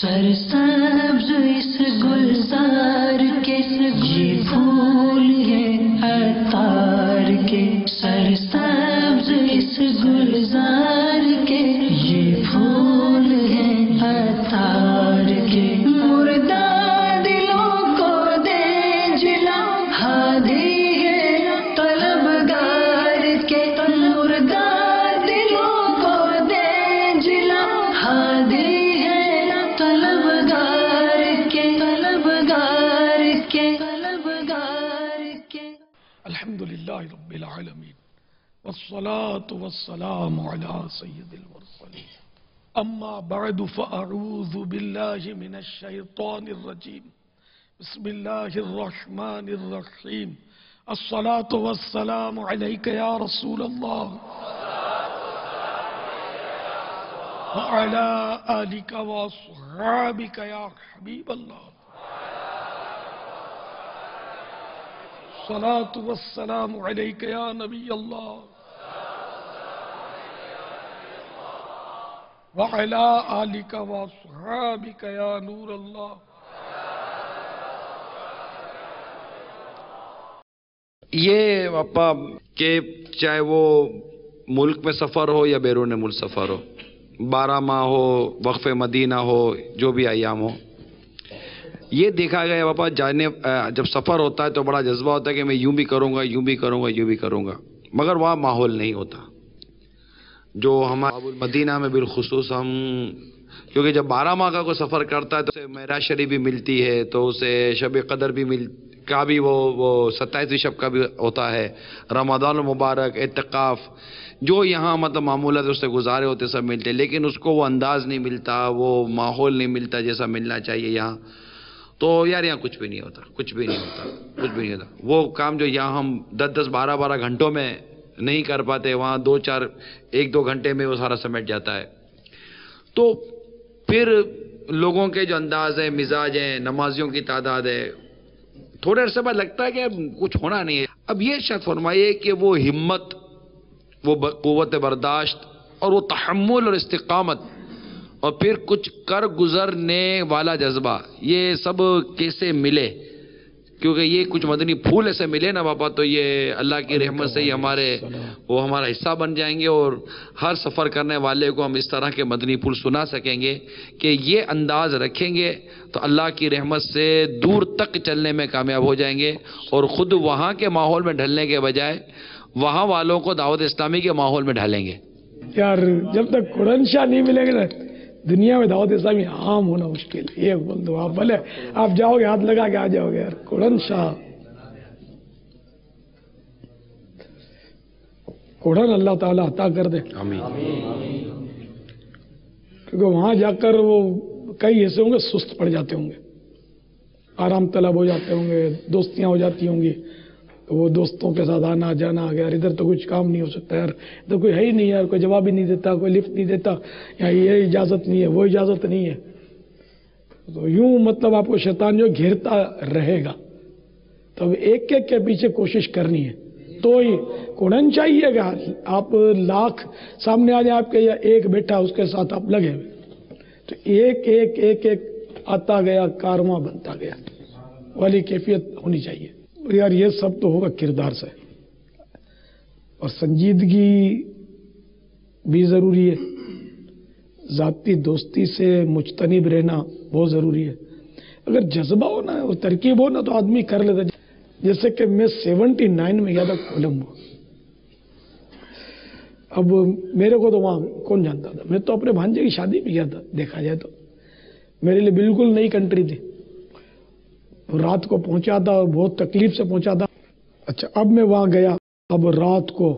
سرسبز اس گلزار کے یہ پھول ہیں عطار کے، سرسبز اس گلزار کے یہ پھول ہیں عطار کے، مردہ دلوں کو دے جلا ہادی ہے طلبگار کے، مردہ دلوں کو دے جلا ہادی الحمدللہ رب العالمین والصلاة والسلام علی سید المرسلین، اما بعد فاعوذ باللہ من الشیطان الرجیم، بسم اللہ الرحمن الرحیم، الصلاة والسلام علیک یا رسول اللہ وعلی آلک واصحابک یا حبیب اللہ، الصلاة والسلام علیک یا نبی اللہ وعلی آلک واصحابک یا نور اللہ۔ یہ اپا کہ چاہے وہ ملک میں سفر ہو یا بیرون ملک سفر ہو، 12 ماہ ہو، وقف مدینہ ہو، جو بھی ایام ہو، یہ دیکھا گیا پاپا جب سفر ہوتا ہے تو بڑا جذبہ ہوتا ہے کہ میں یوں بھی کروں گا، یوں بھی کروں گا، یوں بھی کروں گا، مگر وہاں ماحول نہیں ہوتا جو ہمارے مدینہ میں بالخصوص ہم، کیونکہ جب 12 ماہ کا کوئی سفر کرتا ہے تو اسے معراج شریف بھی ملتی ہے، تو اسے شب قدر بھی کا بھی وہ 27ویں شب کا بھی ہوتا ہے، رمضان المبارک، اعتکاف، جو یہاں مطلب معمولات اس سے گزارے ہوتے سب ملتے، لیکن اس کو وہ انداز نہیں ملتا، وہ ماحول نہیں ملتا جیسا ملنا چاہیے یہاں۔ تو یار یہاں کچھ بھی نہیں ہوتا، کچھ بھی نہیں ہوتا، کچھ بھی نہیں ہوتا۔ وہ کام جو یہاں ہم 10 12 گھنٹوں میں نہیں کر پاتے، وہاں 1 2 گھنٹے میں وہ سارا سمیٹ جاتا ہے۔ تو پھر لوگوں کے جو انداز ہے، مزاج ہیں، نمازیوں کی تعداد ہے، تھوڑے عرصے بعد لگتا ہے کہ کچھ ہونا نہیں ہے۔ اب یہ ارشاد فرمائیے کہ وہ ہمت، وہ قوت برداشت اور وہ تحمل اور استقامت اور پھر کچھ کر گزرنے والا جذبہ، یہ سب کیسے ملے؟ کیونکہ یہ کچھ مدنی پھول ایسے ملے نا بابا، تو یہ اللہ کی رحمت سے ہی وہ ہمارا حصہ بن جائیں گے، اور ہر سفر کرنے والے کو ہم اس طرح کے مدنی پھول سنا سکیں گے کہ یہ انداز رکھیں گے تو اللہ کی رحمت سے دور تک چلنے میں کامیاب ہو جائیں گے، اور خود وہاں کے ماحول میں ڈھلنے کے بجائے وہاں والوں کو دعوت اسلامی کے ماحول میں ڈھالیں گے۔ یار جب تک قرآن شاہ نہیں ملے گا نا، دنیا میں دعوت اسلامی عام ہونا مشکل ہے۔ یہ بول دو، آپ بھلے آپ جاؤ گے ہاتھ لگا کے آ جاؤ گے، یار قرآن شاہ، قرآن اللہ تعالیٰ عطا کر دے، آمین۔ کیونکہ وہاں جا کر وہ کئی ایسے ہوں گے سست پڑ جاتے ہوں گے، آرام طلب ہو جاتے ہوں گے، دوستیاں ہو جاتی ہوں گی، وہ دوستوں کے ساتھ آنا جانا، یار ادھر تو کچھ کام نہیں ہو سکتا، یار ادھر کوئی ہے ہی نہیں، یار کوئی جواب ہی نہیں دیتا، کوئی لفٹ نہیں دیتا، یا یہ اجازت نہیں ہے، وہ اجازت نہیں ہے، تو یوں مطلب آپ کو شیطان جو گھیرتا رہے گا۔ تو ایک ایک کے پیچھے کوشش کرنی ہے، تو ہی قرآن چاہیے گا۔ آپ لاکھ سامنے آ جائیں آپ کے، یا ایک بیٹھا اس کے ساتھ آپ لگے ہوئے، تو ایک ایک ایک ایک آتا گیا، کارواں بنتا گیا، والی کیفیت ہونی چاہیے۔ یار یہ سب تو ہوگا کردار سے، اور سنجیدگی بھی ضروری ہے، ذاتی دوستی سے مجتنب رہنا بہت ضروری ہے۔ اگر جذبہ ہو نا اور ترکیب ہو نا تو آدمی کر لیتا۔ جیسے کہ میں 79 میں گیا تھا کولمبو، اب میرے کو تو وہاں کون جانتا تھا، میں تو اپنے بھانجے کی شادی میں گیا تھا، دیکھا جائے تو میرے لیے بالکل نئی کنٹری تھی، رات کو پہنچا تھا اور بہت تکلیف سے پہنچا تھا۔ اچھا اب میں وہاں گیا، اب رات کو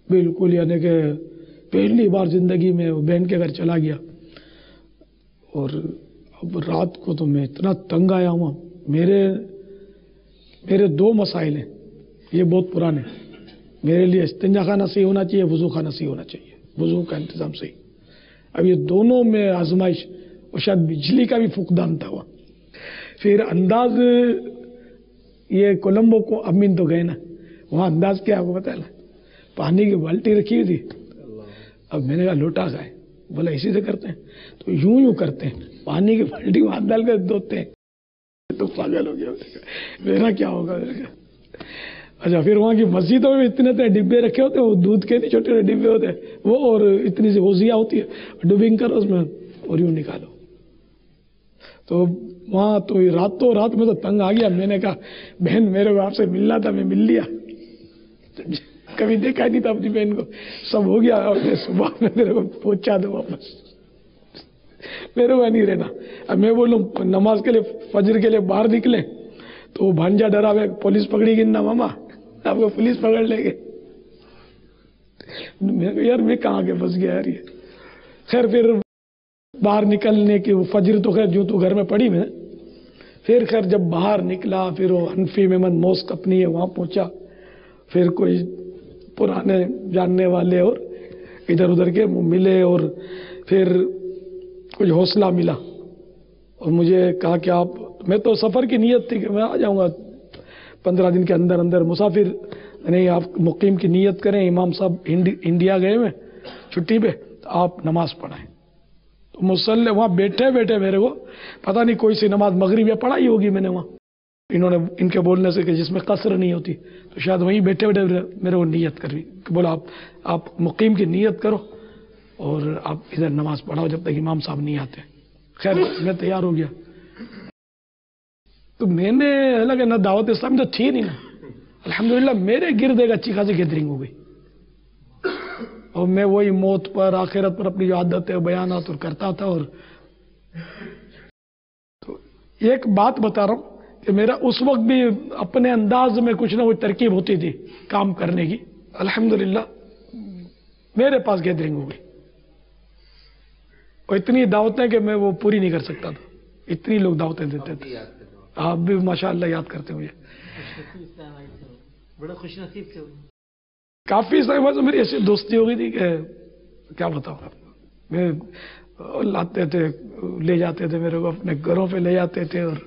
بالکل یعنی کہ پہلی بار زندگی میں بہن کے گھر چلا گیا، اور اب رات کو تو میں اتنا تنگ آیا ہوں۔ میرے 2 مسائل ہیں، یہ بہت پرانے، میرے لیے استنجا خانہ صحیح ہونا چاہیے، وضو خانہ صحیح ہونا چاہیے، وضو کا انتظام صحیح۔ اب یہ دونوں میں آزمائش، اور شاید بجلی کا بھی فقدان تھا وہاں۔ پھر انداز یہ کولمبو کو امین تو گئے نا، وہاں انداز کیا آپ کو پتا ہے نا، پانی کی بالٹی رکھی ہوئی تھی، اب میں نے کہا لوٹا کھائے، بولا اسی سے کرتے ہیں. تو یوں کرتے ہیں, پانی کی بالٹی میں ہاتھ ڈال کر دھوتے ہیں. تو پاگل ہو گیا, میرا کیا ہوگا. اچھا پھر وہاں کی مسجدوں میں اتنے ڈبے رکھے ہوتے ہیں, وہ دودھ کے چھوٹے چھوٹے ڈبے ہوتے ہیں وہ, اور اتنی سی ہوزیاں ہوتی ہے, ڈبنگ کرو اس میں اور یوں نکالو. تو وہاں تو راتوں رات میں تو تنگ آ گیا. میں نے کہا بہن میرے کو آپ سے ملنا تھا, میں مل لیا. کبھی دیکھا نہیں تھا اپنی بہن کو, سب ہو گیا. اور صبح میں میرے کو پہنچا دو واپس, میرے کو نہیں رہنا. اب میں بولوں نماز کے لیے فجر کے لیے باہر نکلے تو بھانجا ڈرا ہوئے, پولیس پکڑی گی نا ماما, آپ کو پولیس پکڑ لے گے. یار میں کہاں کے پھنس گیا یار یہ. خیر پھر باہر نکلنے کی فجر تو خیر جو تو گھر میں پڑھی میں. پھر خیر جب باہر نکلا پھر وہ حنفی محمد موسک اپنی ہے وہاں پہنچا. پھر کوئی پرانے جاننے والے اور ادھر ادھر کے ملے, اور پھر کچھ حوصلہ ملا. اور مجھے کہا کہ آپ, میں تو سفر کی نیت تھی کہ میں آ جاؤں گا 15 دن کے اندر اندر, مسافر نہیں, آپ مقیم کی نیت کریں. امام صاحب انڈیا گئے میں چھٹی پہ, تو آپ نماز پڑھائیں. تو مصلی وہاں بیٹھے بیٹھے میرے کو پتہ نہیں کوئی سی نماز مغرب یا پڑھائی ہوگی میں نے وہاں, انہوں نے ان کے بولنے سے کہ جس میں قصر نہیں ہوتی, تو شاید وہیں بیٹھے بیٹھے میرے کو نیت کری کہ بولا آپ مقیم کی نیت کرو اور آپ ادھر نماز پڑھاؤ جب تک امام صاحب نہیں آتے. خیر میں تیار ہو گیا. تو میں نے لگا نہ دعوت اسلامی تو تھی نہیں نا, الحمدللہ میرے گرد ایک اچھی خاصی گیدرنگ ہو گئی. اور میں وہی موت پر آخرت پر اپنی جو عادتیں بیانات اور کرتا تھا. اور تو ایک بات بتا رہا ہوں کہ میرا اس وقت بھی اپنے انداز میں کچھ نہ کچھ ترکیب ہوتی تھی کام کرنے کی. الحمدللہ میرے پاس گیدرنگ ہو گئی, اور اتنی دعوتیں کہ میں وہ پوری نہیں کر سکتا تھا, اتنی لوگ دعوتیں دیتے تھے. آپ بھی ماشاءاللہ یاد کرتے ہوئے بڑا خوش نصیب تھے. کافی سارے میری ایسی دوستی ہو گئی تھی کہ کیا بتاؤں. میں لاتے تھے, لے جاتے تھے میرے کو اپنے گھروں پہ لے جاتے تھے. اور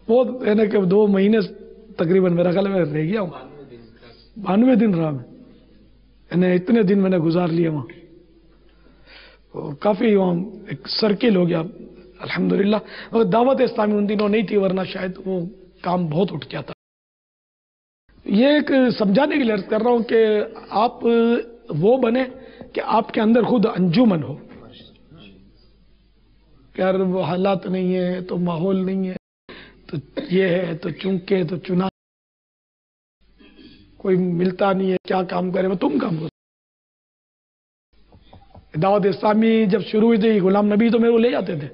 بہت ہے نا کہ 2 مہینے تقریباً میرا خیال میں رہ گیا ہوں. 92 دن رہا میں, یعنی اتنے دن میں نے گزار لیے وہاں. کافی وہاں ایک سرکل ہو گیا الحمدللہ. مگر دعوت اسلامی ان دنوں نہیں تھی, ورنہ شاید وہ کام بہت اٹھ گیا تھا. یہ ایک سمجھانے کے لیے عرض کر رہا ہوں کہ آپ وہ بنے کہ آپ کے اندر خود انجمن ہو. کہ یار وہ حالات نہیں ہے تو ماحول نہیں ہے تو یہ ہے تو چونکہ تو چنا, کوئی ملتا نہیں ہے کیا کام کرے, وہ تم کام کرو. دعوت اسلامی جب شروع ہوئی تھی غلام نبی تو میرے کو لے جاتے تھے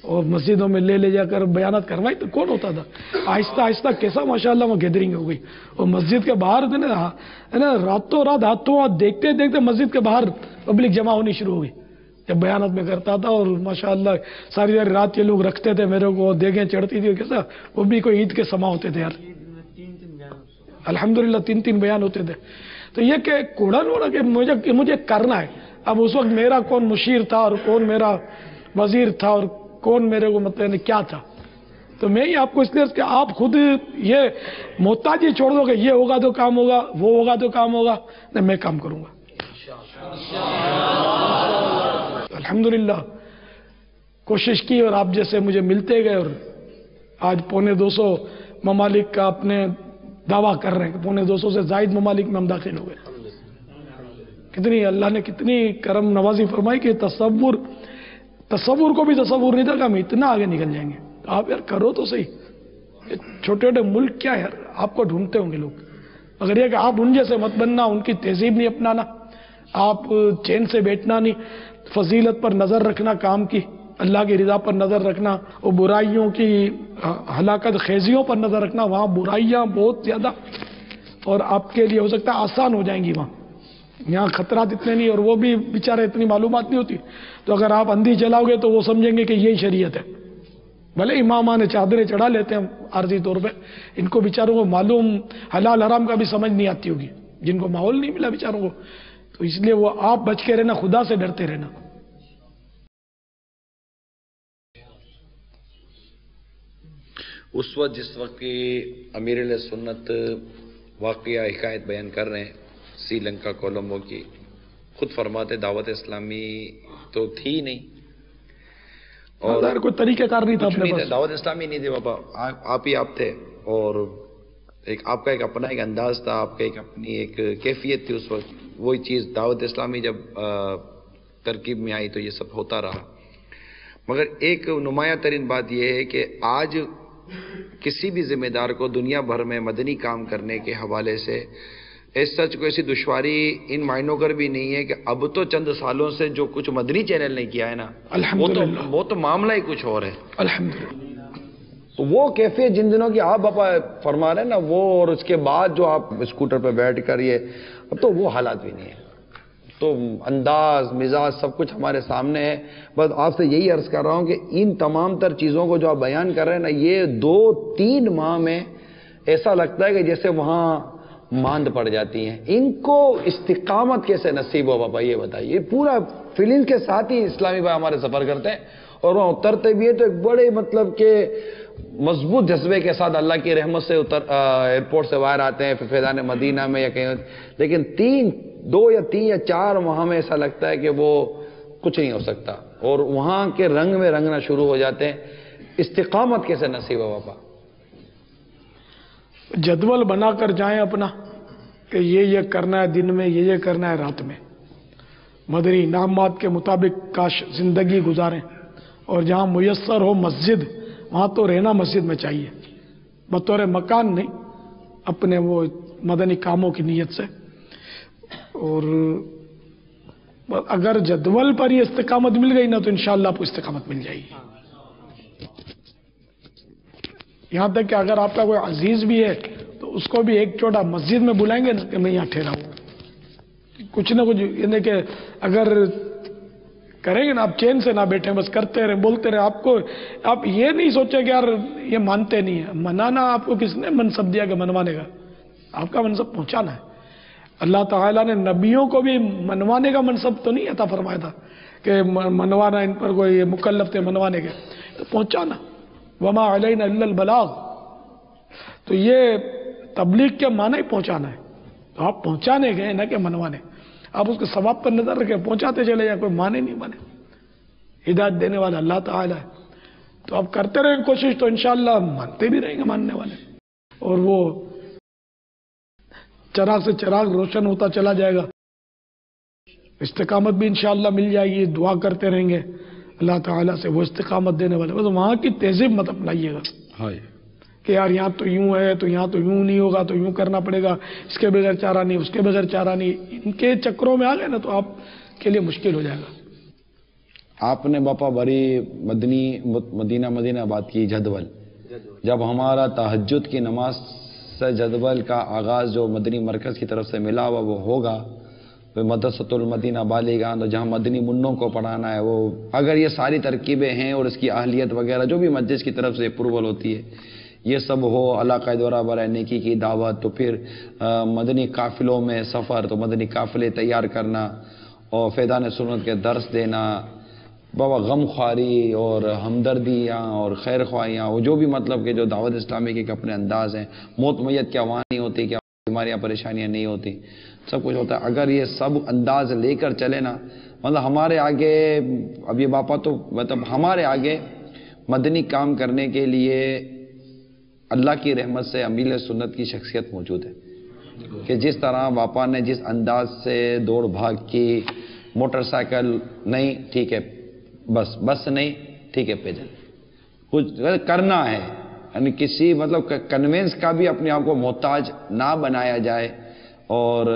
اور مسجدوں میں لے جا کر بیانات کروائی تو کون ہوتا تھا. آہستہ آہستہ کیسا ماشاءاللہ وہ گیدرنگ ہو گئی. اور مسجد کے باہر ہے نا راتوں رات ہاتھوں ہاتھ دیکھتے دیکھتے مسجد کے باہر پبلک جمع ہونی شروع ہو گئی جب بیانات میں کرتا تھا. اور ماشاءاللہ ساری رات یہ لوگ رکھتے تھے میرے کو, دیگیں چڑھتی تھی کیسا, وہ بھی کوئی عید کے سما ہوتے تھے یار. الحمدللہ 3 بیان ہوتے تھے. تو یہ کہ کوڑا نوڑا کہ مجھے کرنا ہے. اب اس وقت میرا کون مشیر تھا اور کون میرا وزیر تھا اور کون میرے کو مطلب کیا تھا. تو میں ہی آپ کو اس لیے کہ آپ خود یہ محتاجی چھوڑ دو کہ یہ ہوگا تو کام ہوگا, وہ ہوگا تو کام ہوگا. نہیں, میں کام کروں گا الحمدللہ. کوشش کی اور آپ جیسے مجھے ملتے گئے, اور آج 250 ممالک کا اپنے دعویٰ کر رہے ہیں کہ 250 سے زائد ممالک میں ہم داخل ہو گئے. کتنی اللہ نے کتنی کرم نوازی فرمائی کہ تصور کو بھی تصور نہیں تھا کہ ہم اتنا آگے نکل جائیں گے. آپ یار کرو تو صحیح. چھوٹے چھوٹے ملک کیا ہے یار, آپ کو ڈھونڈتے ہوں گے لوگ, مگر یہ کہ آپ ان جیسے مت بننا, ان کی تہذیب نہیں اپنانا, آپ چین سے بیٹھنا نہیں, فضیلت پر نظر رکھنا, کام کی اللہ کی رضا پر نظر رکھنا, اور برائیوں کی ہلاکت خیزیوں پر نظر رکھنا. وہاں برائیاں بہت زیادہ اور آپ کے لیے ہو سکتا ہے آسان ہو جائیں گی وہاں. یہاں خطرات اتنے نہیں, اور وہ بھی بیچارے اتنی معلومات نہیں ہوتی. تو اگر آپ اندھی چلاؤ گے تو وہ سمجھیں گے کہ یہی شریعت ہے. بھلے امامان چادریں چڑھا لیتے ہیں عارضی طور پہ, ان کو بیچاروں کو معلوم حلال حرام کا بھی سمجھ نہیں آتی ہوگی, جن کو ماحول نہیں ملا بیچاروں کو. تو اس لیے وہ آپ بچ کے رہنا, خدا سے ڈرتے رہنا. اس وقت جس وقت کی امیر علیہ سنت واقعہ حکایت بیان کر رہے ہیں سری لنکا کولمبو کی, خود فرماتے دعوت اسلامی تو تھی ہی نہیں، اور کوئی طریقہ کار نہیں تھا کچھ اپنے نہیں پاس. تھا، دعوت اسلامی نہیں تھی بابا، آپ ہی آپ تھے، اور ایک آپ کا ایک اپنا ایک انداز تھا، آپ کا ایک اپنی ایک کیفیت تھی اس وقت. وہی چیز دعوت اسلامی جب ترکیب میں آئی تو یہ سب ہوتا رہا. مگر ایک نمایاں ترین بات یہ ہے کہ آج کسی بھی ذمہ دار کو دنیا بھر میں مدنی کام کرنے کے حوالے سے اس سچ کو ایسی دشواری ان معنوں کر بھی نہیں ہے کہ اب تو چند سالوں سے جو کچھ مدنی چینل نے کیا ہے نا، الحمدللہ وہ تو معاملہ ہی کچھ اور ہے. الحمدللہ. تو وہ کیفیت جن دنوں کی آپ باپا فرما رہے ہیں نا وہ، اور اس کے بعد جو آپ اسکوٹر پہ بیٹھ کر یہ، اب تو وہ حالات بھی نہیں ہے. تو انداز مزاج سب کچھ ہمارے سامنے ہے. بس آپ سے یہی عرض کر رہا ہوں کہ ان تمام تر چیزوں کو جو آپ بیان کر رہے ہیں نا، یہ 2-3 ماہ میں ایسا لگتا ہے کہ جیسے وہاں ماند پڑ جاتی ہیں. ان کو استقامت کیسے نصیب ہو بابا یہ بتائیے. پورا فیلنگ کے ساتھ ہی اسلامی بھائی ہمارے سفر کرتے ہیں، اور وہاں اترتے بھی ہے تو ایک بڑے مطلب کہ مضبوط جذبے کے ساتھ اللہ کی رحمت سے ایئرپورٹ سے باہر آتے ہیں، پھر فیضان مدینہ میں یا کہیں. لیکن 2 یا 3 یا 4 ماہ میں ایسا لگتا ہے کہ وہ کچھ نہیں ہو سکتا، اور وہاں کے رنگ میں رنگنا شروع ہو جاتے ہیں. استقامت کیسے نصیب ہے بابا؟ جدول بنا کر جائیں اپنا کہ یہ کرنا ہے دن میں، یہ کرنا ہے رات میں، مدنی انعامات کے مطابق کاش زندگی گزاریں. اور جہاں میسر ہو مسجد وہاں تو رہنا مسجد میں چاہیے، بطور مکان نہیں، اپنے وہ مدنی کاموں کی نیت سے. اور اگر جدول پر یہ استقامت مل گئی نا تو انشاءاللہ آپ کو استقامت مل جائے گی. یہاں تک کہ اگر آپ کا کوئی عزیز بھی ہے تو اس کو بھی ایک چوٹا مسجد میں بلائیں گے نا کہ میں یہاں ٹھہرا ہوں، کچھ نہ کچھ، یعنی کہ اگر کریں گے نا آپ چین سے نہ بیٹھیں، بس کرتے رہیں بولتے رہیں. آپ یہ نہیں سوچیں کہ یار یہ مانتے نہیں ہیں. منانا آپ کو کس نے منصب دیا کہ منوانے کا؟ آپ کا منصب پہنچانا ہے. اللہ تعالیٰ نے نبیوں کو بھی منوانے کا منصب تو نہیں عطا فرمایا تھا کہ منوانا، ان پر کوئی مکلف تھے منوانے کے، تو پہنچانا. وما علینا الا البلاغ. تو یہ تبلیغ کے معنی ہی پہنچانا ہے. تو آپ پہنچانے گئے نہ کہ منوانے. آپ اس کے ثواب پر نظر رکھیں، پہنچاتے چلے جائیں، کوئی مانے نہیں مانے. ہدایت دینے والا اللہ تعالیٰ ہے. تو آپ کرتے رہیں کوشش تو انشاءاللہ مانتے بھی رہیں گے ماننے والے. اور وہ چراغ سے چراغ روشن ہوتا چلا جائے گا. استقامت بھی انشاءاللہ مل جائے گی. دعا کرتے رہیں گے اللہ تعالیٰ سے، وہ استقامت دینے والے. بس وہاں کی تہذیب مت اپنائیے گا کہ یار یہاں تو یوں ہے تو یہاں تو یوں نہیں ہوگا تو یوں کرنا پڑے گا، اس کے بغیر چارہ نہیں، اس کے بغیر چارہ نہیں. ان کے چکروں میں آ گئے نا تو آپ کے لیے مشکل ہو جائے گا. آپ نے باپا بڑی مدینہ بات کی. جدول جب ہمارا تہجد کی نماز سے جدول کا آغاز جو مدنی مرکز کی طرف سے ملا ہوا وہ ہوگا، مدرسۃ المدینہ بالیغان، جہاں مدنی منوں کو پڑھانا ہے، وہ اگر یہ ساری ترکیبیں ہیں اور اس کی اہلیت وغیرہ جو بھی مسجد کی طرف سے اپروول ہوتی ہے یہ سب ہو، علاقہ دورہ برائے نیکی کی دعوت، تو پھر مدنی قافلوں میں سفر، تو مدنی قافلے تیار کرنا اور فیضان سنت کے درس دینا، بابا غم خواری اور ہمدردیاں اور خیر خواہیاں، وہ جو بھی مطلب کہ جو دعوت اسلامی کے اپنے انداز ہیں، موت میت کیا وہاں نہیں ہوتی، کیا بیماریاں پریشانیاں نہیں ہوتی، سب کچھ ہوتا ہے. اگر یہ سب انداز لے کر چلے نا، مطلب ہمارے آگے اب یہ باپا تو مطلب ہمارے آگے مدنی کام کرنے کے لیے اللہ کی رحمت سے امیل سنت کی شخصیت موجود ہے کہ جس طرح باپا نے جس انداز سے دوڑ بھاگ کی، موٹر سائیکل نہیں ٹھیک ہے، بس نہیں ٹھیک ہے، پیدل کچھ کرنا ہے، یعنی کسی مطلب کنوینس کا بھی اپنے آپ کو محتاج نہ بنایا جائے، اور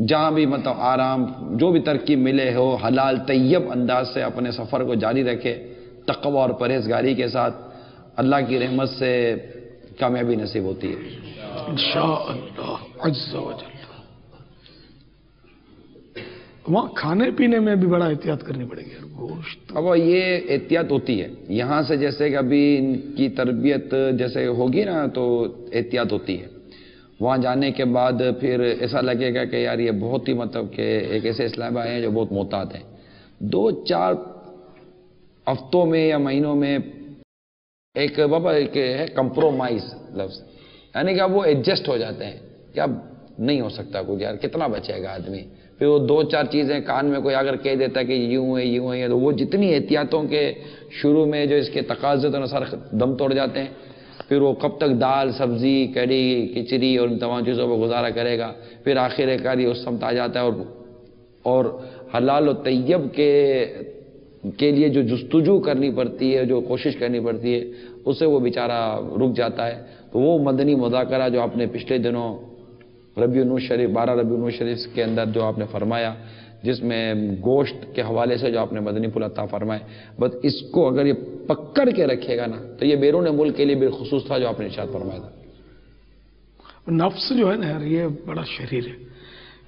جہاں بھی مطلب آرام جو بھی ترکیب ملے ہو حلال طیب انداز سے اپنے سفر کو جاری رکھے، تقوی اور پرہیزگاری کے ساتھ. اللہ کی رحمت سے کامیابی نصیب ہوتی ہے انشاءاللہ عز و جل. وہاں کھانے پینے میں بھی بڑا احتیاط کرنی پڑے گی. گوشت اب یہ احتیاط ہوتی ہے یہاں سے، جیسے کہ ابھی ان کی تربیت جیسے ہوگی نا تو احتیاط ہوتی ہے. وہاں جانے کے بعد پھر ایسا لگے گا کہ یار یہ بہت ہی مطلب کہ ایک ایسے اسلام آئے ہیں جو بہت محتاط ہیں. 2-4 ہفتوں میں یا مہینوں میں ایک بابا ایک ہے کمپرومائز لفظ، یعنی کہ اب وہ ایڈجسٹ ہو جاتے ہیں کہ اب نہیں ہو سکتا کچھ، یار کتنا بچے گا آدمی، پھر وہ دو چار چیزیں کان میں کوئی اگر کہہ دیتا ہے کہ یوں ہے تو وہ جتنی احتیاطوں کے شروع میں جو اس کے تقاضے تو سارے دم توڑ جاتے ہیں. پھر وہ کب تک دال سبزی کڑھی کھچڑی اور ان تمام چیزوں پر گزارا کرے گا. پھر آخر کار یہ اس سمت آ جاتا ہے اور حلال و طیب کے لیے جو جستجو کرنی پڑتی ہے, جو کوشش کرنی پڑتی ہے, اسے وہ بیچارہ رک جاتا ہے. تو وہ مدنی مذاکرہ جو آپ نے پچھلے دنوں ربیع النور شریف 12 ربیع النور شریف کے اندر جو آپ نے فرمایا, جس میں گوشت کے حوالے سے جو آپ نے مدنی پھول عطا فرمائے, بس اس کو اگر یہ پکڑ کے رکھے گا نا تو یہ بیرون ملک کے لیے بالخصوص تھا جو آپ نے ارشاد فرمایا تھا. نفس جو ہے نا یار یہ بڑا شریر ہے.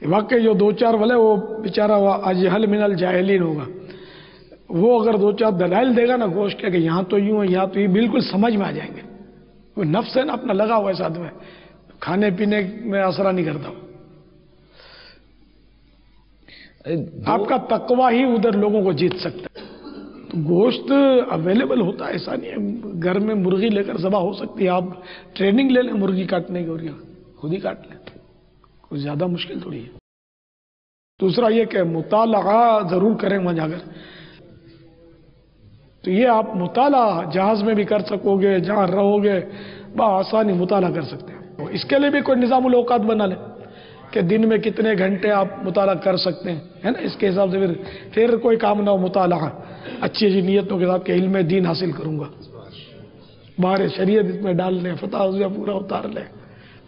واقعی جو دو چار والے وہ بیچارہ اجہل من الجاہلین ہوگا, وہ اگر دو چار دلائل دے گا نا گوشت کے کہ یہاں تو یوں ہے یہاں تو یہ بالکل سمجھ میں آ جائیں گے. وہ نفس ہے نا اپنا لگا ہوا ہے ساتھ میں, کھانے پینے میں اثر نہیں کرتا. آپ کا تقویٰ ہی ادھر لوگوں کو جیت سکتا ہے. تو گوشت اویلیبل ہوتا ہے, ایسا نہیں ہے گھر میں مرغی لے کر ذبح ہو سکتی ہے. آپ ٹریننگ لے لیں مرغی کاٹنے کی اور خود ہی کاٹ لیں, کوئی زیادہ مشکل تھوڑی ہے. دوسرا یہ کہ مطالعہ ضرور کریں وہاں جا کر. تو یہ آپ مطالعہ جہاز میں بھی کر سکو گے, جہاں رہو گے بآسانی مطالعہ کر سکتے ہیں. اس کے لیے بھی کوئی نظام الاوقات بنا لیں کہ دن میں کتنے گھنٹے آپ مطالعہ کر سکتے ہیں, ہے نا. اس کے حساب سے پھر کوئی کام نہ ہو, مطالعہ اچھی اچھی نیتوں کے ساتھ کہ علم دین حاصل کروں گا, باہر شریعت اس میں ڈال لیں, فتح پورا اتار لیں,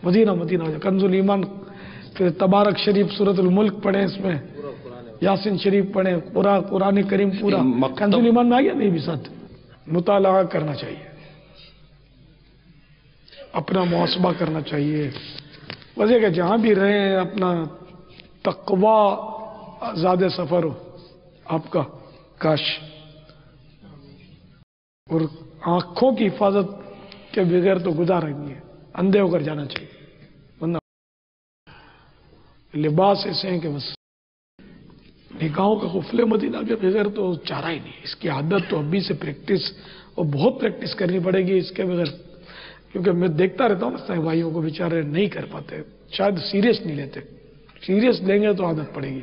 مدینہ ہو جائے. کنز الایمان, پھر تبارک شریف سورۃ الملک پڑھیں, اس میں یاسین شریف پڑھیں, پورا قرآن کریم پورا کنز الایمان میں آ گیا نہیں بھی ساتھ. مطالعہ کرنا چاہیے, اپنا محاسبہ کرنا چاہیے. وجہ کہ جہاں بھی رہیں اپنا تقویٰ زیادہ سفر ہو آپ کا, کاش. اور آنکھوں کی حفاظت کے بغیر تو گزارا نہیں ہے, اندھے ہو کر جانا چاہیے. ورنہ لباس ایسے ہیں کہ بس نگاہوں کا غفل مدینہ کے بغیر تو چارہ ہی نہیں. اس کی عادت تو ابھی سے پریکٹس, اور بہت پریکٹس کرنی پڑے گی اس کے بغیر. کیونکہ میں دیکھتا رہتا ہوں نا بھائیوں کو بیچارے نہیں کر پاتے, شاید سیریس نہیں لیتے. سیریس لیں گے تو عادت پڑے گی.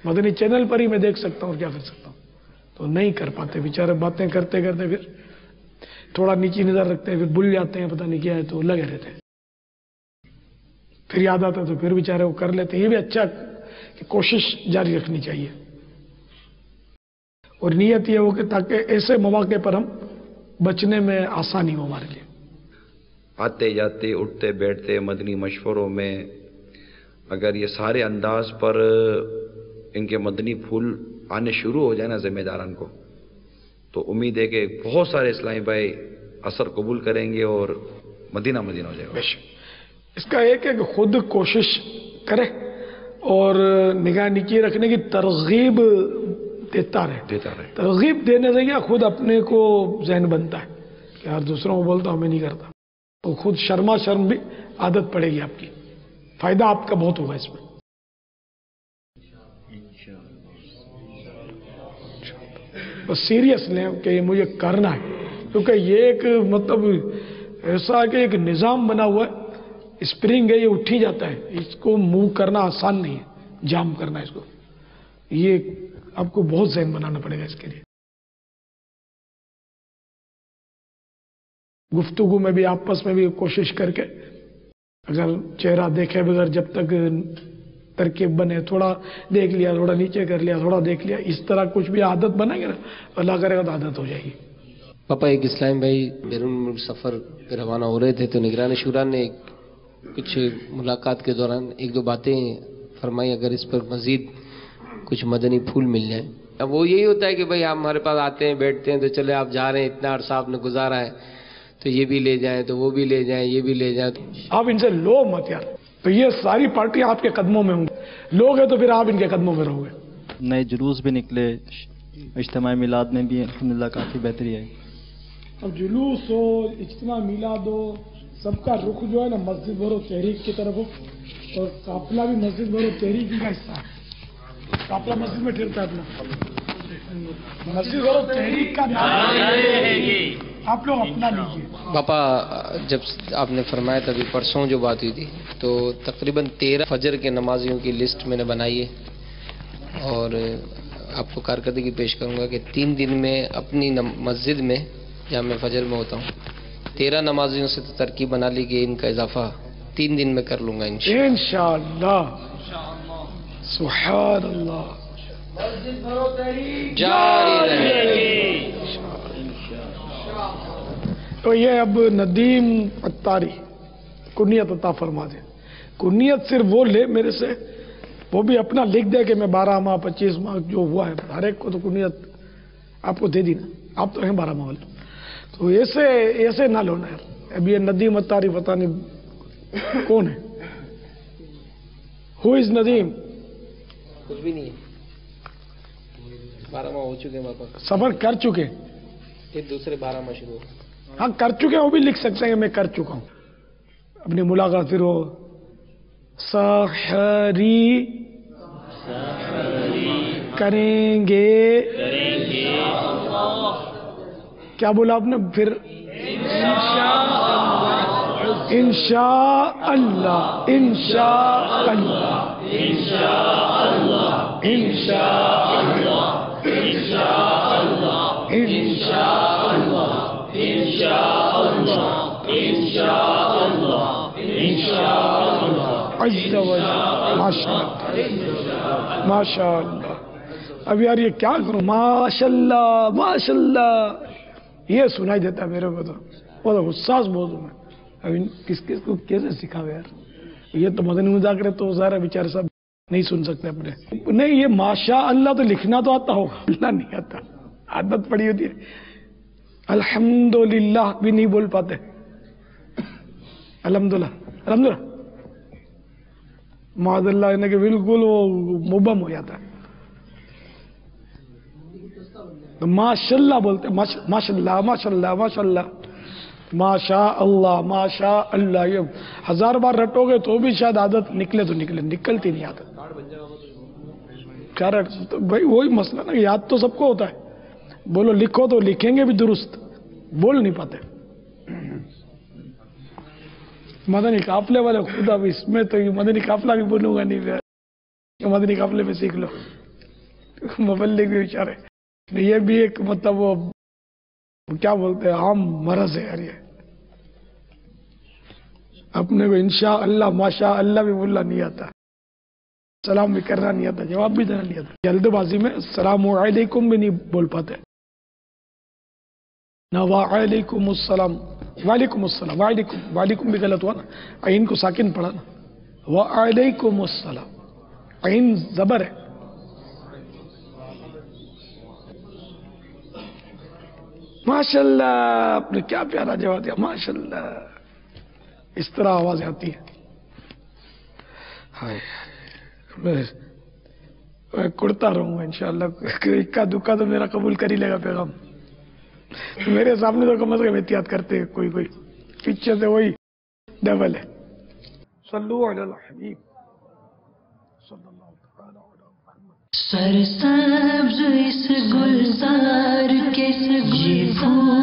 مدنی چینل پر ہی میں دیکھ سکتا ہوں, کیا کر سکتا ہوں. تو نہیں کر پاتے بیچارے, باتیں کرتے کرتے پھر تھوڑا نیچی نظر رکھتے ہیں, پھر بھول جاتے ہیں پتہ نہیں کیا ہے, تو لگے رہتے ہیں. پھر یاد آتا ہے تو پھر بیچارے وہ کر لیتے ہیں. یہ بھی اچھا کہ کوشش جاری رکھنی چاہیے. اور نیت یہ ہو کہ تاکہ ایسے مواقع پر ہم بچنے میں آسانی ہو ہمارے لیے. آتے جاتے اٹھتے بیٹھتے مدنی مشوروں میں اگر یہ سارے انداز پر ان کے مدنی پھول آنے شروع ہو جائے نا ذمہ داران کو, تو امید ہے کہ بہت سارے اسلامی بھائی اثر قبول کریں گے اور مدینہ مدینہ ہو جائے گا. اس کا ایک ہے کہ خود کوشش کرے اور نگاہ نیچی رکھنے کی ترغیب دیتا رہے. ترغیب دینے سے کیا خود اپنے کو ذہن بنتا ہے کہ یار دوسروں کو بولتا ہوں میں نہیں کرتا, تو خود شرم بھی عادت پڑے گی آپ کی. فائدہ آپ کا بہت ہوگا اس میں. بس سیریس لیں کہ یہ مجھے کرنا ہے, کیونکہ یہ ایک مطلب ایسا کہ ایک نظام بنا ہوا ہے, اسپرنگ ہے یہ اٹھ ہی جاتا ہے. اس کو موو کرنا آسان نہیں ہے, جام کرنا اس کو. یہ آپ کو بہت ذہن بنانا پڑے گا اس کے لیے. گفتگو میں بھی آپس میں بھی کوشش کر کے اگر چہرہ دیکھے بغیر جب تک ترکیب بنے, تھوڑا دیکھ لیا, تھوڑا نیچے کر لیا, تھوڑا دیکھ لیا, اس طرح کچھ بھی عادت بنے گا نا, اللہ کرے گا تو عادت ہو جائے گی. پاپا ایک اسلام بھائی بیرون ملک سفر پہ روانہ ہو رہے تھے تو نگران شورا نے کچھ ملاقات کے دوران ایک دو باتیں فرمائی, اگر اس پر مزید کچھ مدنی پھول مل جائیں. اب وہ یہی ہوتا ہے کہ بھائی آپ ہمارے پاس آتے ہیں بیٹھتے ہیں تو چلے آپ جا رہے ہیں, اتنا عرصہ آپ نے گزارا ہے تو یہ بھی لے جائیں, تو وہ بھی لے جائیں, یہ بھی لے جائیں. آپ ان سے لو مت یار, تو یہ ساری پارٹیاں آپ کے قدموں میں ہوں گی. لوگ ہیں تو پھر آپ ان کے قدموں میں رہو گے. نئے جلوس بھی نکلے, اجتماعی میلاد میں بھی الحمدللہ کافی بہتری ہے. اب جلوس ہو, اجتماع میلاد ہو, سب کا رخ جو ہے نا مسجد بھرو تحریک کی طرف ہو, اور قافلہ بھی مسجد بھرو تحریک کا حصہ ہے. قافلہ مسجد میں ٹھہرتا ہے اپنا, مسجد بھرو تحریک کا نام آپ لوگ اپنا لیجیے. پاپا جب آپ نے فرمایا تھا پرسوں جو بات ہوئی تھی تو تقریباً 13 فجر کے نمازیوں کی لسٹ میں نے بنائی ہے, اور آپ کو کارکردگی پیش کروں گا کہ 3 دن میں اپنی مسجد میں جہاں میں فجر میں ہوتا ہوں 13 نمازیوں سے تو ترکیب بنا لی کہ ان کا اضافہ 3 دن میں کر لوں گا انشاءاللہ. سبحان اللہ. جاری رہے. تو یہ اب ندیم اتاری کنیت عطا فرما دے. کنیت صرف وہ لے میرے سے, وہ بھی اپنا لکھ دے کہ میں 12 ماہ 25 ماہ جو ہوا ہے, ہر ایک کو تو کنیت آپ کو دے دی نا, آپ تو ہیں 12 ماہ والے. تو ایسے نہ لونا ہے. اب یہ ندیم اتاری پتہ نہیں کون ہے, ہو از ندیم, کچھ بھی نہیں ہے. 12 ماہ ہو چکے ہیں واپس, سفر کر چکے, پھر دوسرے 12 ماہ شروع. ہاں کر چکے ہیں, وہ بھی لکھ سکتے ہیں میں کر چکا ہوں. اپنی ملاقات پھر ہو سحری کریں گے. کیا بولا آپ نے پھر؟ انشاء اللہ. انشاء اللہ. انشاء اللہ. انشاء اللہ. انشاء اللہ. انشاء اللہ. انشاء اللہ. انشاء اللہ. انشاء اللہ. عز و جل. ماشاء اللہ. اب یار یہ کیا کروں, ماشاء اللہ ماشاء اللہ یہ سنائی دیتا ہے میرے کو, تو وہ تو حساس بہت ہوں میں. اب کس کو کیسے سکھاوے یار, یہ تو مدنی مذاکرے تو ظاہر ہے بیچارے سب نہیں سن سکتے اپنے. نہیں یہ ماشاء اللہ تو لکھنا تو آتا ہوگا, اللہ نہیں آتا, عادت پڑی ہوتی ہے. الحمدللہ بھی نہیں بول پاتے. الحمدللہ الحمدللہ معاذ اللہ کہ بالکل وہ مبہم ہو جاتا ہے. تو ماشاء اللہ بولتے ہیں, ماشاء اللہ ماشاء اللہ ماشاء اللہ ماشاء اللہ ماشاء اللہ. یہ 1000 بار رٹو گے تو بھی شاید عادت نکلے تو نکلے, نکلتی نہیں عادت. تو بھائی وہی مسئلہ نا, یاد تو سب کو ہوتا ہے, بولو لکھو تو لکھیں گے بھی درست, بول نہیں پاتے. مدنی قافلے والے خدا بھی اس میں تو یہ مدنی قافلہ بھی بنوں گا نہیں پھر, مدنی قافلے میں سیکھ لو. مبلغ بھی بیچارے, یہ بھی ایک مطلب وہ کیا بولتے ہیں عام مرض ہے یار. یہ اپنے کو انشاء اللہ ماشاء اللہ بھی بولنا نہیں آتا, سلام بھی کرنا نہیں آتا, جواب بھی دینا نہیں آتا. جلد بازی میں السلام علیکم بھی نہیں بول پاتے, نہ وعلیکم السلام. وعلیکم السلام, وعلیکم بھی غلط ہوا نا, عین کو ساکن پڑھا نا. وعلیکم السلام, عین زبر ہے. ماشاء اللہ, آپ نے کیا پیارا جواب دیا, ماشاء اللہ. اس طرح آوازیں آتی ہیں. میں کرتا رہوں گا انشاءاللہ, اکا دکا تو میرا قبول کر ہی لے گا پیغام. میرے سامنے تو کم از کم احتیاط کرتے ہیں, کوئی پیچھے سے وہی ڈبل ہے. صلو علی الحبیب صلی اللہ تعالی علی محمد. سرسبز اس گلزار کے یہ پھول